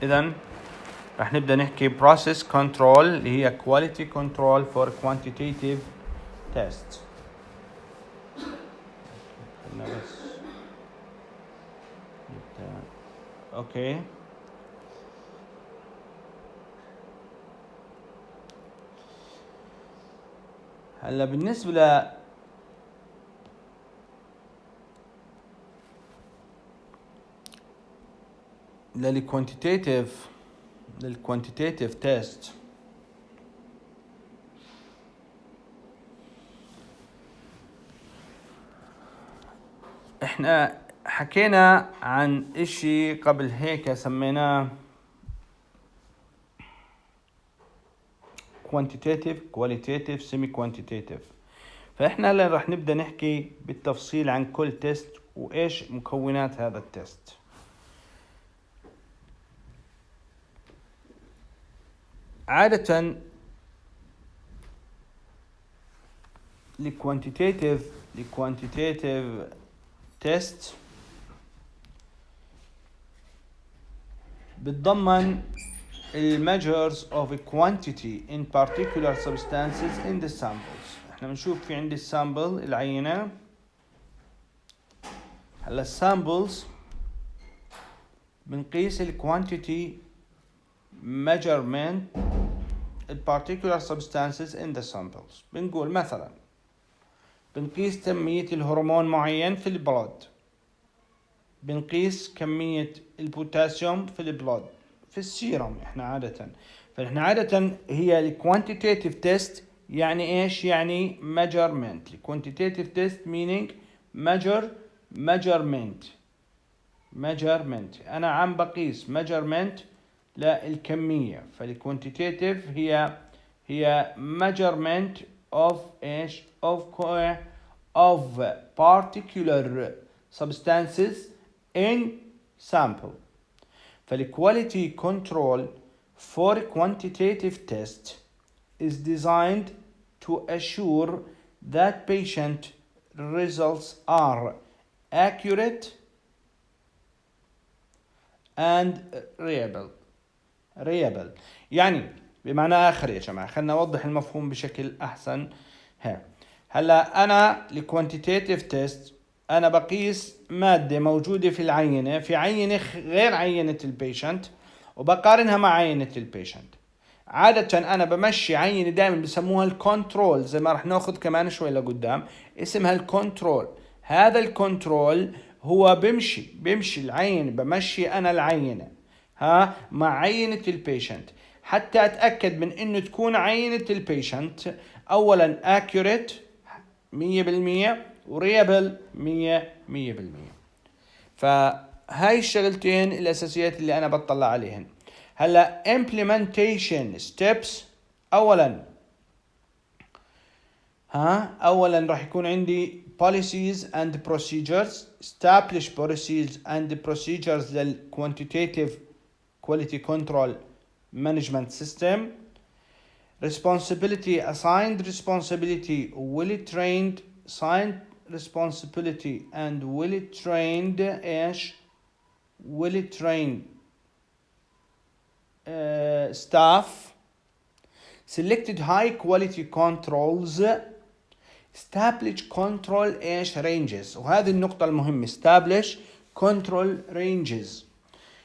إذن رح نبدأ نحكي process control اللي هي quality control for quantitative tests. اوكي. هلا بالنسبة للquantitative test احنا حكينا عن اشي قبل هيك سميناه quantitative, qualitative, semi-quantitative. فاحنا هلا رح نبدأ نحكي بالتفصيل عن كل تيست وايش مكونات هذا التيست. عادة لquantitative test بتضمن measures of a quantity in particular substances in the samples. احنا بنشوف في عندي السامبل العينة. هلا السامبلز بنقيس quantity measurement in particular substances in the samples. بنقول مثلا بنقيس كمية الهرمون معين في البلد، بنقيس كمية البوتاسيوم في البلد في السيرم. احنا عادة هي الكوانتيتيف تيست. يعني ايش؟ يعني measurement. الكوانتيتيف تيست meaning measurement. انا عم بقيس measurement للكمية. فالكوانتيتيف هي measurement of ايش؟ of particular substances in sample. فالquality control for quantitative test is designed to assure that patient results are accurate and reliable. يعني بمعنى آخر يا جماعة، خلنا نوضح المفهوم بشكل أحسن. هلا أنا الكوانتيتيف تيست أنا بقيس مادة موجودة في العينة، في عينة غير عينة البيشنت، وبقارنها مع عينة البيشنت. عادة أنا بمشي عينة دائما بسموها الكنترول، زي ما رح ناخذ كمان شوي لقدام اسمها الكنترول. هذا الكنترول هو بمشي العينة، بمشي أنا العينة مع عينة البيشنت حتى أتأكد من إنه تكون عينة البيشنت أولا accurate 100% وريابل 100%. فهاي الشغلتين الأساسيات اللي أنا بطلع عليهن. هلا implementation steps. أولا راح يكون عندي policies and procedures. establish policies and procedures لل quality control management system. responsibility assigned responsibility will trained assigned responsibility and will trained staff. selected high quality controls. establish control ranges. وهذه النقطة المهمة. establish control ranges.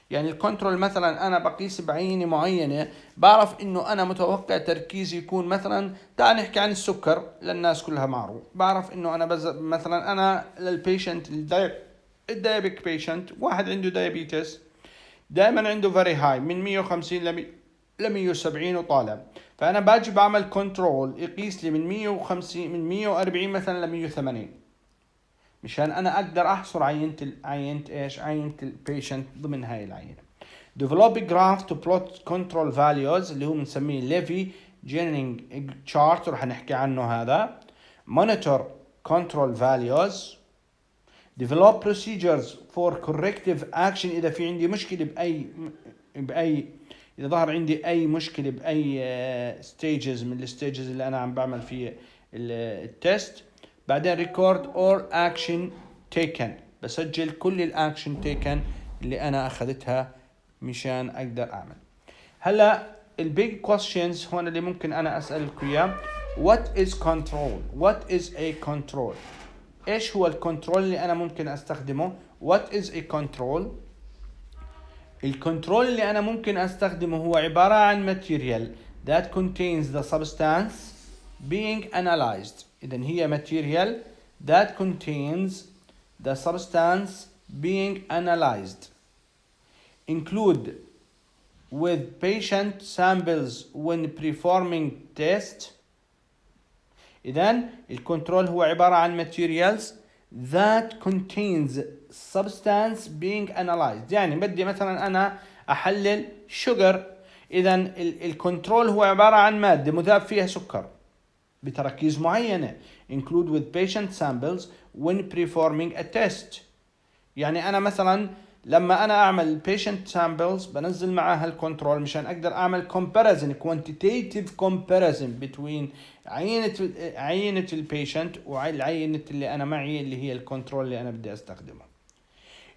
يعني الكنترول مثلا أنا بقيس بعينة معينة، بعرف إنه أنا متوقع تركيزي يكون مثلا، تعال نحكي عن السكر للناس كلها معروف. بعرف إنه أنا مثلا أنا للبيشنت الدايبيك بيشنت، واحد عنده دايابيتس دائما عنده very high من 150 ل 170 وطالع. فأنا باجي بعمل كنترول يقيس لي من 150 من 140 مثلا ل 180 مشان أنا أقدر أحصر عينة البيشنت ضمن هاي العينة. develop a graph to plot control values اللي هو بنسميه ليفي جينينج chart ورح نحكي عنه هذا. monitor control values. develop procedures for corrective action إذا في عندي مشكلة بأي إذا ظهر عندي أي مشكلة بأي stages من الستيجز اللي أنا عم بعمل فيه التست. بعدين record or action taken. بسجل كل الأكشن taken اللي أنا أخذتها مشان اقدر اعمل. هلا البيج questions هون اللي ممكن انا اسالكم اياه. what is control? what is a control? ايش هو الكنترول اللي انا ممكن استخدمه؟ what is a control? الكنترول اللي انا ممكن استخدمه هو عبارة عن material that contains the substance being analyzed. اذا هي material that contains the substance being analyzed. include with patient samples when performing test. إذن الكنترول هو عبارة عن materials that contains substance being analyzed. يعني بدي مثلا أنا أحلل sugar، إذن الكنترول هو عبارة عن مادة مذاب فيها سكر بتركيز معينة. include with patient samples when performing a test. يعني أنا مثلا لما أنا أعمل patient samples بنزل معها الكنترول مشان أقدر أعمل comparison quantitative comparison between عينة البيشنت والعينة اللي أنا معي اللي هي الكنترول اللي أنا بدي أستخدمه.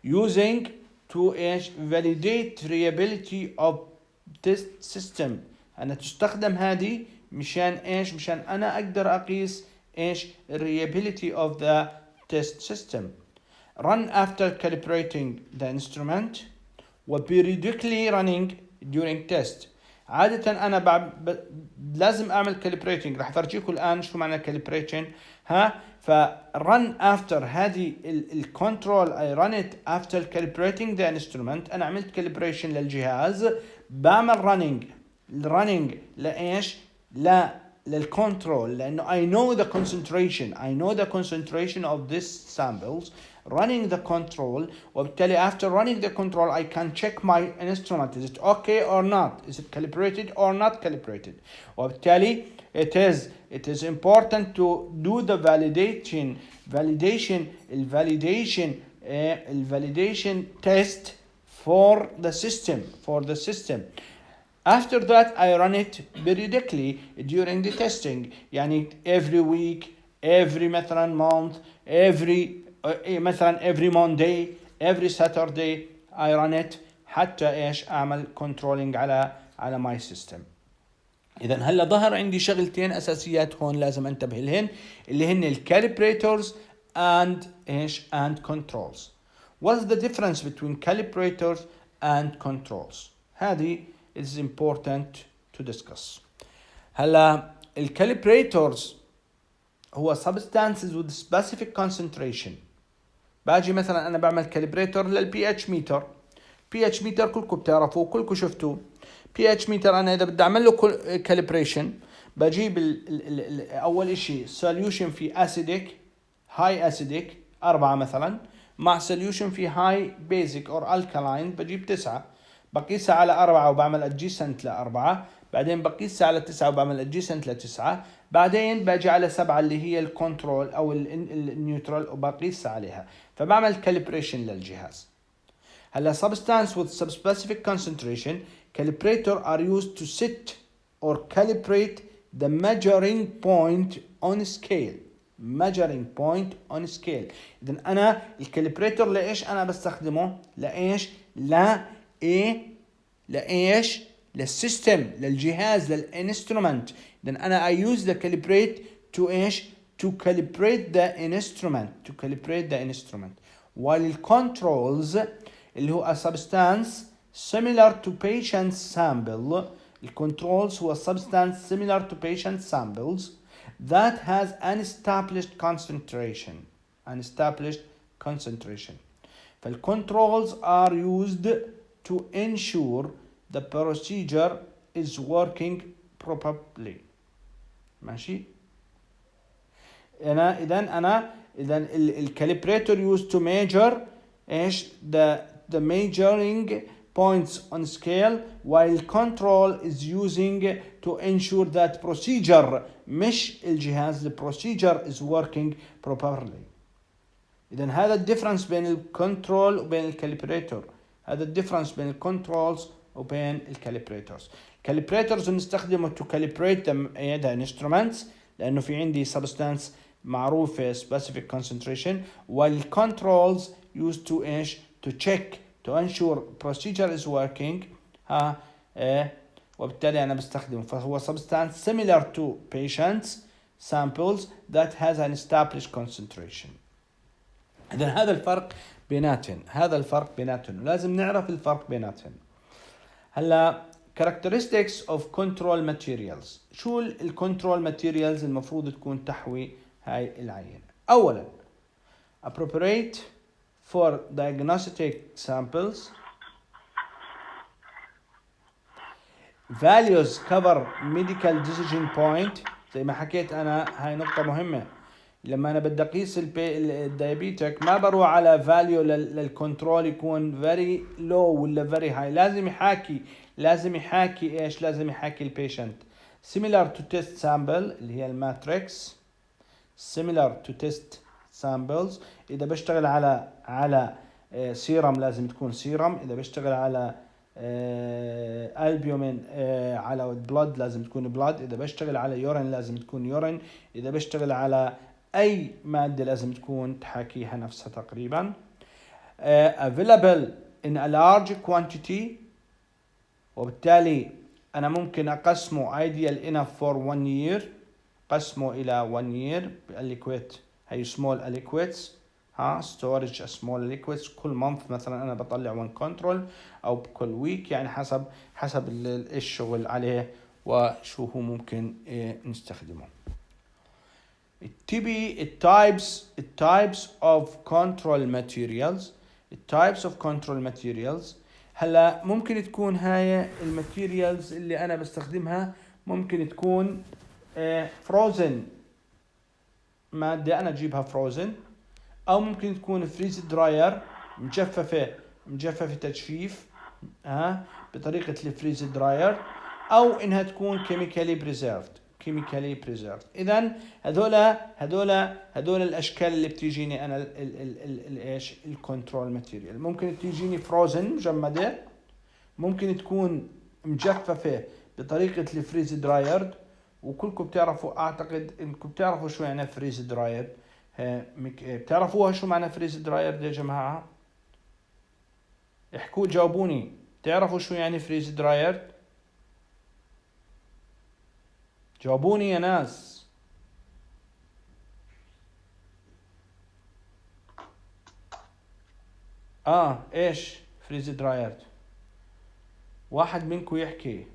using to validate reliability of test system. أنا تستخدم هذه مشان إيش؟ مشان أنا أقدر أقيس إيش reliability of the test system. run after calibrating the instrument و periodically running during test. عادة أنا لازم أعمل calibrating، راح أفرجيكم الآن شو معنى calibration. run after هذه الكنترول I run it after calibrating the instrument. أنا عملت calibration للجهاز، بعمل running لإيش؟ للكنترول، لأنه I know the concentration of these samples. running the control وبالتالي after running the control I can check my instrument, is it okay or not, is it calibrated or not calibrated. وبالتالي it is important to do the validation test for the system. After that I run it periodically during the testing. يعني every week, every مثلا month, مثلا every Monday, every Saturday I run it حتى ايش اعمل controlling على my system. اذا هلا ظهر عندي شغلتين اساسيات هون لازم انتبه لهن، اللي هن الكاليبريتورز and controls. What's the difference between calibrators and controls? هذه is important to discuss. هلا الكاليبريتورز هو substances with specific concentration. باجي مثلا انا بعمل كاليبريتور للبي اتش ميتر. بي اتش ميتر كلكم بتعرفوه كلكم شفتوه. بي اتش ميتر انا اذا بدي اعمل له كاليبريشن بجيب اول اشي solution في acidic high acidic 4 مثلا مع solution في high basic or alkaline بجيب 9، بقيسها على 4 وبعمل adjacent ل4، بعدين بقيسها على 9 وبعمل adjacent ل9، بعدين باجي على 7 اللي هي الكنترول او النيوترال وبقيسها عليها، فبعمل كاليبريشن للجهاز. هلا substance with subspecific concentration calibrator are used to set or calibrate the measuring point on scale. إذن أنا الكاليبريتور لإيش أنا بستخدمه؟ لإيش؟ للسيستم، للجهاز، للإنسترومنت. إذن أنا I use the calibrate to إيش؟ To calibrate the instrument. while الcontrols اللي هو a substance similar to patient sample. الcontrols هو substance similar to patient samples that has an established concentration. فالcontrols are used to ensure the procedure is working properly. ماشي؟ إذا الcalibrator used to measure إيش the measuring points on scale, while control is using to ensure that procedure مش الجهاز the procedure is working properly. إذن هذا الديفرنس بين الكنترول وبين الكاليبريتور، هذا الديفرنس بين الكنترولز وبين الكاليبريتورز. الكاليبريتورز نستخدمه to calibrate the instruments لأنه في عندي substance معروفة specific concentration، while controls used to إيش to check to ensure procedure is working ها وبالتالي أنا بستخدمه. فهو substance similar to patients samples that has an established concentration. إذا هذا الفرق بيناتهم، هذا الفرق بيناتهم، ولازم نعرف الفرق بيناتهم. هلا characteristics of control materials. شو الكنترول ماتيريالز المفروض تكون تحوي هاي العينة؟ أولا appropriate for diagnostic samples. values cover medical decision point. زي ما حكيت أنا هاي نقطة مهمة. لما أنا بدي أقيس الدايابيتك ما بروح على value للكنترول يكون very low ولا very high. لازم يحاكي إيش؟ لازم يحاكي البيشنت. similar to test sample اللي هي الماتريكس. similar to test samples. إذا بشتغل على سيرم لازم تكون سيرم. إذا بشتغل على البيومين على بلود لازم تكون بلود. إذا بشتغل على يورين لازم تكون يورين. إذا بشتغل على أي مادة لازم تكون تحاكيها نفسها تقريبا. available in a large quantity. وبالتالي أنا ممكن أقسمه ideal enough for 1 year. قسمه إلى 1 year بالliquid هي small liquids storage small liquids. كل month مثلا أنا بطلع 1 control أو بكل week يعني حسب الشغل عليه وشو هو ممكن نستخدمه. التايبس of control materials. هلا ممكن تكون هاي الماتيريالز اللي أنا بستخدمها ممكن تكون فروزن، مادة أنا أجيبها فروزن، أو ممكن تكون فريز دراير مجففة تجفيف بطريقة الفريز دراير، أو إنها تكون كيميكالي بريزيرفد. إذن هذول الأشكال اللي بتيجيني أنا إيش الكنترول ماتيريال. ممكن تيجيني فروزن مجمدة، ممكن تكون مجففة بطريقة الفريز دراير. وكلكم بتعرفوا، أعتقد إنكم بتعرفوا شو يعني فريز دراير. بتعرفوها شو معنى فريز دراير يا جماعة؟ احكوا جاوبوني، تعرفوا شو يعني فريز دراير؟ جاوبوني يا ناس. ايش فريز دراير؟ واحد منكم يحكي.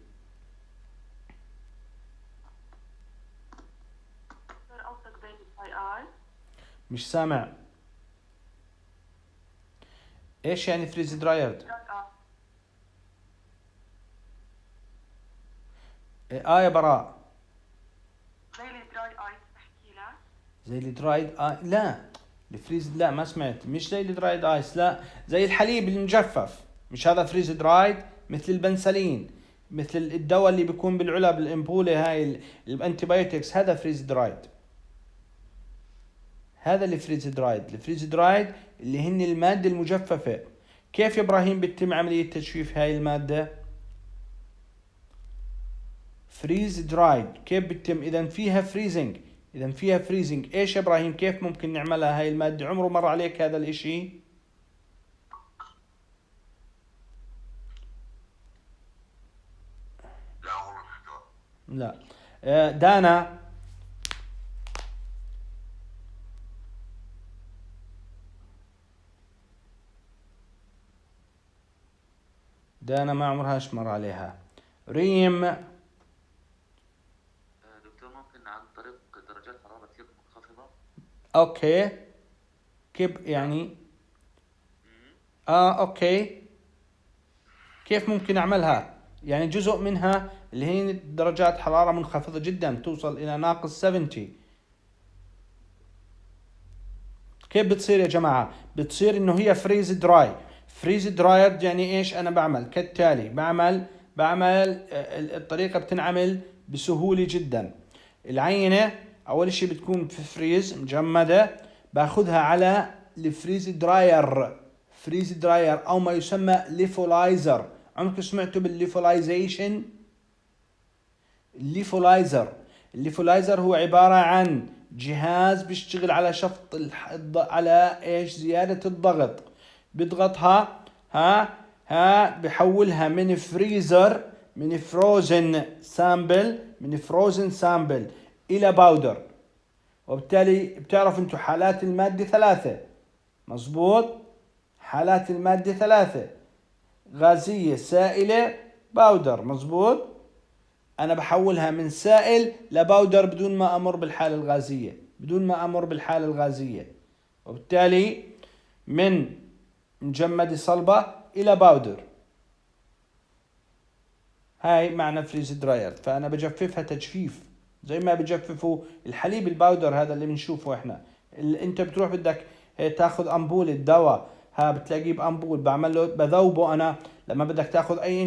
مش سامع. ايش يعني فريز دراير؟ يا براء. زي الدرايد لا الفريز لا ما سمعت. مش زي الدرايد ايس، لا زي الحليب المجفف. مش هذا فريز درايد؟ مثل البنسلين، مثل الدواء اللي بيكون بالعلب الامبولة هاي الانتيبيوتكس، هذا فريز درايد. هذا الفريز درايد اللي هن المادة المجففة. كيف يا ابراهيم بتتم عملية تجفيف هاي المادة؟ فريز درايد كيف بتتم؟ اذا فيها فريزنج. ايش يا ابراهيم كيف ممكن نعملها هاي المادة؟ عمره مر عليك هذا الاشي؟ لا. دانا ما عمرهاش مر عليها. ريم دكتور ممكن عن طريق درجات حرارة كيف منخفضة. اوكي كيف يعني؟ اوكي كيف ممكن اعملها؟ يعني جزء منها اللي هي درجات حرارة منخفضة جدا توصل الى ناقص 70. كيف بتصير يا جماعة؟ بتصير انه هي فريز دراير يعني ايش؟ انا بعمل كالتالي، بعمل الطريقة بتنعمل بسهولة جدا. العينة اول اشي بتكون في فريز مجمدة، باخذها على الفريز دراير او ما يسمى ليفولايزر. عمركم سمعتوا بالليفولايزيشن؟ الليفولايزر هو عبارة عن جهاز بيشتغل على شفط على ايش؟ زيادة الضغط. بيضغطها ها بحولها من فريزر، من فروزن سامبل الى باودر. وبالتالي بتعرف انتم حالات المادة 3، مظبوط؟ حالات المادة 3: غازية، سائلة، باودر، مظبوط؟ انا بحولها من سائل لباودر بدون ما امر بالحالة الغازية، وبالتالي من مجمدة صلبة الى باودر. هاي معنى فريز دراير. فانا بجففها تجفيف زي ما بجففوا الحليب الباودر هذا اللي بنشوفه احنا. انت بتروح بدك تاخذ امبول الدواء، بتلاقيه بامبول، بعمل له بذوبه انا. لما بدك تاخذ اي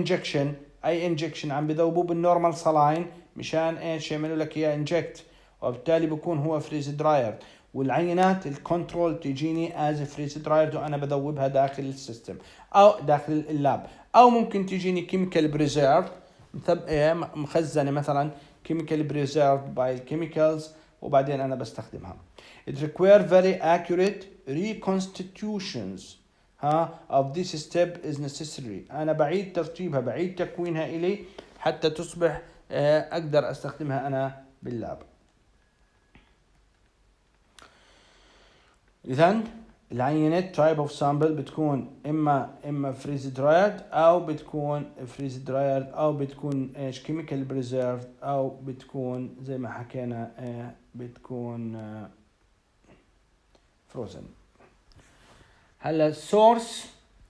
انجكشن عم بذوبوه بالنورمال صلاين مشان ايش؟ يعملوا لك اياه انجكت، وبالتالي بكون هو فريز دراير. والعينات الكنترول تجيني از فريز دراير وانا بذوبها داخل السيستم او داخل اللاب، او ممكن تجيني كيميكال بريزيرف مخزنه مثلا chemical preserved by chemicals وبعدين انا بستخدمها. It require very accurate reconstitutions of this step is necessary. انا بعيد ترتيبها، بعيد تكوينها الي حتى تصبح اقدر استخدمها انا باللاب. اذا العينة type of sample بتكون اما فريز درايرد او بتكون فريز درايرد او بتكون ايش كيميكال بريزيرفد او بتكون زي ما حكينا بتكون فروزن. هلا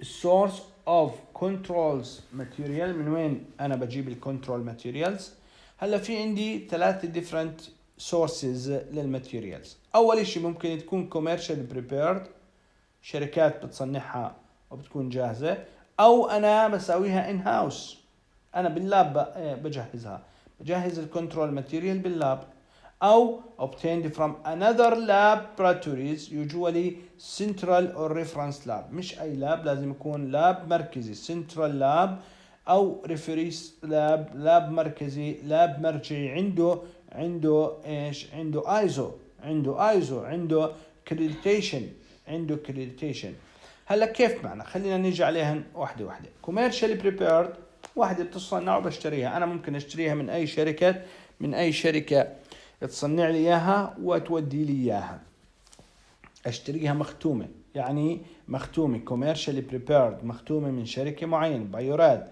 السورس اوف كنترولز ماتيريال، من وين انا بجيب الكنترول ماتيريالز؟ هلا في عندي 3 different sources للماتيريالز. اول شيء ممكن تكون commercial prepared، شركات بتصنعها وبتكون جاهزة، او انا بسويها ان هاوس، انا باللاب بجهز الكنترول ماتيريال باللاب، او obtained from another laboratories usually central or reference lab. مش اي لاب، لازم يكون لاب مركزي central lab او reference لاب مركزي، لاب مرجعي عنده ايش؟ عنده ايزو، عنده accreditation. هلا كيف معنا؟ خلينا نيجي عليها واحدة. commercially prepared، واحدة بتصنع وبشتريها. انا ممكن اشتريها من اي شركة تصنع لي اياها وتودي لي اياها. اشتريها مختومة، يعني مختومة commercially prepared، مختومة من شركة معينة، بايوراد،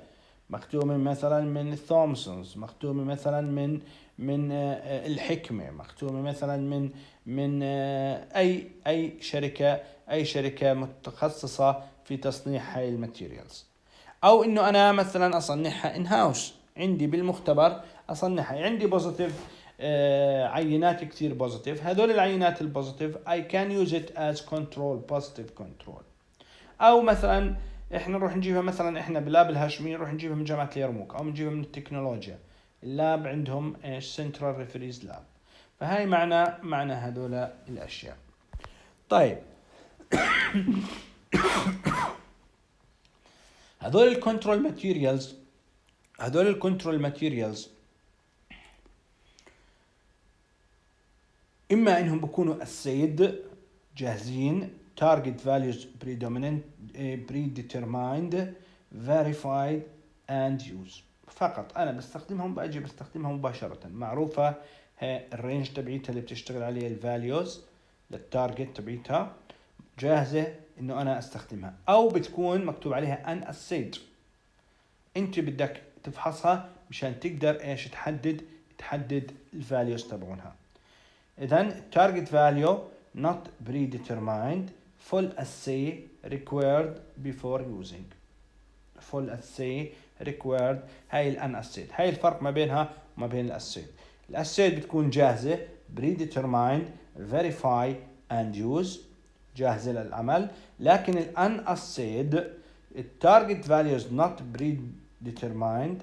مختومة مثلا من ثومسونز، مختومة مثلا من الحكمة، مختومة مثلا من اي شركة متخصصة في تصنيع هاي الماتيريالز. او انه انا مثلا اصنعها ان هاوس عندي بالمختبر، اصنعها عندي بوزيتيف، عينات كثير بوزيتيف. هذول العينات البوزيتيف I can use it as control، positive control. او مثلا احنا نروح نجيبها، مثلا احنا بلاب الهاشمية نروح نجيبها من جامعة اليرموك او نجيبها من التكنولوجيا، اللاب عندهم ايش؟ سنترال ريفريز لاب. فهاي معنى هذول الاشياء. طيب هذول الكنترول ماتيريالز اما انهم بكونوا السيد جاهزين، target values predetermined verified and used. فقط انا بستخدمهم، بستخدمهم مباشرة، معروفة الرينج تبعيتها اللي بتشتغل عليها الفاليوز للتارجت تبعيتها، جاهزة انه انا استخدمها. او بتكون مكتوب عليها ان السيد، انت بدك تفحصها مشان تقدر ايش؟ تحدد الفاليوز تبعونها. اذا target value not predetermined full assay required before using. full assay required هاي الاناسيد، هاي الفرق ما بينها وما بين الاسيد. الاسيد بتكون جاهزة predetermined verify and use، جاهزة للعمل. لكن الاناسيد التارجت values not predetermined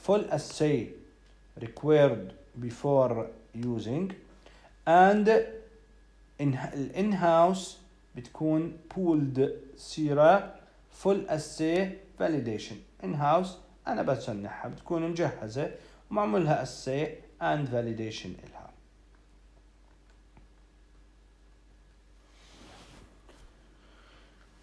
full assay required before using. and in-house بتكون pooled سيرة full assay validation. in-house أنا بصنعها، بتكون مجهزة ومعمولها assay and validation إلها.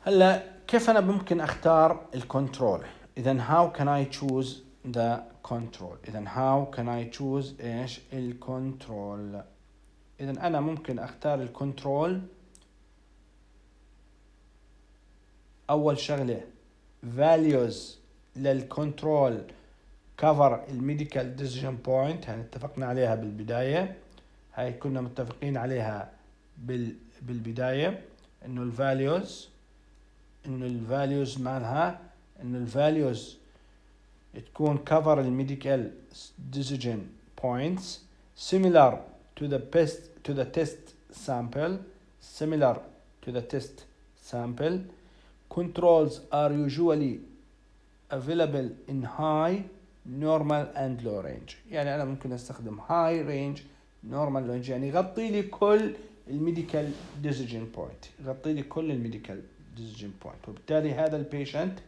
هلا كيف أنا ممكن أختار الكنترول؟ إذن how can I choose the control؟ إذن how can I choose إيش الكنترول؟ إذن أنا ممكن أختار الكنترول. أول شغلة values للكنترول cover الميديكال decision point، هاي اتفقنا عليها بالبداية، هاي كنا متفقين عليها بالبداية إنه الفاليوز مالها إنه الفاليوز تكون cover الميديكال decision points similar to the test sample. Controls are usually available in high, normal and low range. يعني أنا ممكن أستخدم high range, normal range، يعني يغطي لي كل الميديكال decision point، وبالتالي هذا البيشنت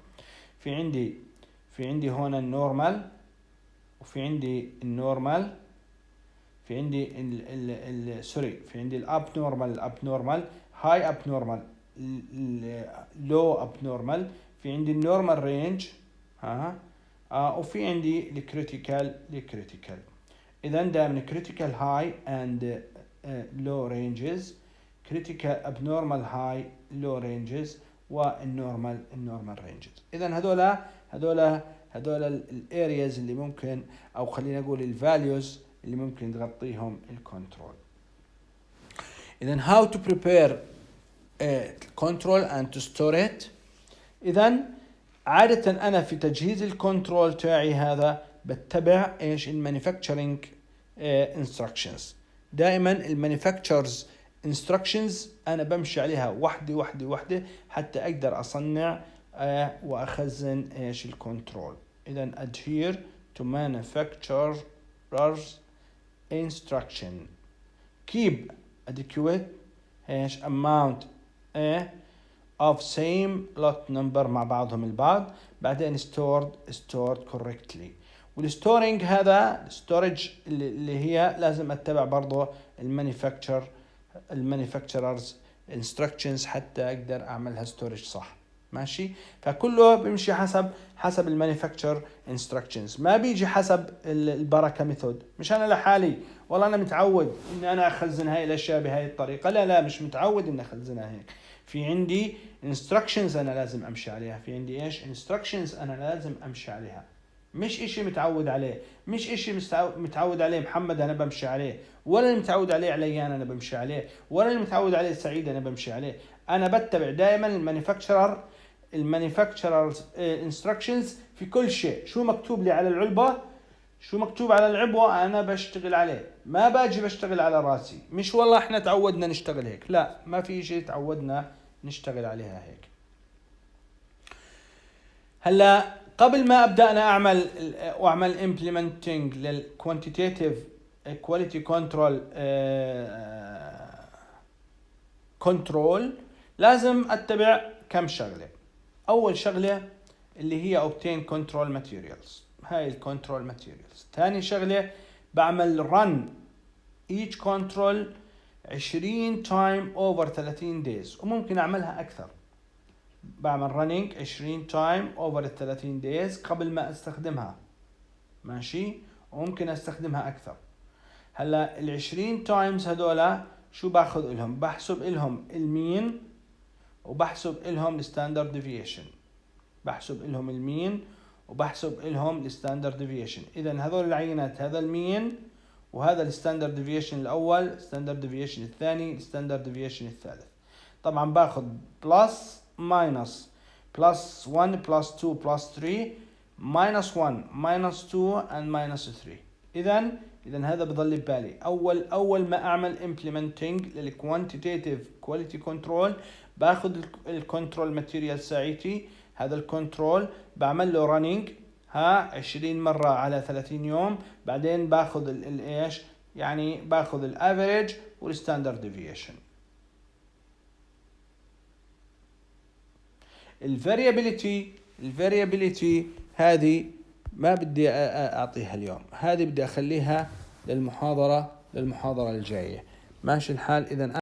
في عندي هون النورمال، وفي عندي النورمال، في عندي في عندي الاب نورمال، هاي اب نورمال، لو اب نورمال، في عندي النورمال رينج، وفي عندي الكريتيكال. اذا دائما كريتيكال هاي اند لو رينجز، كريتيكال ابنورمال هاي لو رينجز، والنورمال رينجز. اذا هذول الارياز اللي ممكن، او خلينا نقول الفاليوز اللي ممكن تغطيهم الكنترول. اذا how to prepare control and to store it. اذا عادة انا في تجهيز الكنترول تاعي هذا بتبع ايش المانيفاكتشرنج instructions. دائما المانيفاكتشرز instructions انا بمشي عليها وحده حتى اقدر اصنع واخزن ايش الكنترول. اذا adhere to manufacturer's instruction. keep adequate ايش amount of same lot number مع بعضهم البعض. بعدين stored correctly. والستورينج هذا storage اللي هي لازم اتبع برضو المانيفاكتشررز instructions حتى اقدر اعملها storage صح. ماشي، فكله بيمشي حسب المانيفاكتشر instructions، ما بيجي حسب البركة ميثود. مش انا لحالي والله انا متعود ان انا اخزن هاي الاشياء بهاي الطريقة، لا مش متعود ان اخزنها هيك. في عندي instructions انا لازم امشي عليها، في عندي ايش instructions انا لازم امشي عليها، مش اشي متعود عليه، مش اشي متعود عليه محمد انا بمشي عليه، ولا اللي متعود عليه عليان انا بمشي عليه، ولا اللي متعود عليه سعيد انا بمشي عليه. انا بتبع دائما المانيفاكتشرر انستراكشنز في كل شيء. شو مكتوب لي على العلبة، شو مكتوب على العبوة انا بشتغل عليه، ما باجي بشتغل على راسي. مش والله احنا تعودنا نشتغل هيك، لا، ما في شيء تعودنا نشتغل عليها هيك. هلا قبل ما ابدا انا اعمل implementing للquantitative quality control لازم اتبع كم شغله. اول شغله اللي هي obtain control materials، هاي الكنترول ماتيريالز. ثاني شغله بعمل run each control 20 time over 30 days، وممكن اعملها اكثر. بعمل running 20 time over 30 days قبل ما استخدمها، ماشي، وممكن استخدمها اكثر. هلا ال 20 times هذولا شو باخذ لهم؟ بحسب لهم المين، وبحسب لهم الستاندرد ديفيشن، الستاندرد ديفيشن. اذا هذول العينات، هذا المين، وهذا الستاندرد ديفيشن الاول، الستاندرد ديفيشن الثاني، الستاندرد ديفيشن الثالث. طبعا باخذ بلس ماينس، بلس 1 بلس 2 بلس 3، ماينس 1 ماينس 2 and ماينس 3. اذا هذا بضل ببالي اول ما اعمل implementing للquantitative quality control. باخذ الكنترول ماتيريال ساعتي، هذا الكنترول بعمل له running 20 مرة على 30 يوم. بعدين باخذ الايش، يعني باخذ الافريج والستاندرد ديفيشن. الفاريابيليتي هذه ما بدي اعطيها اليوم، هذه بدي اخليها للمحاضرة الجاية. ماشي الحال. اذا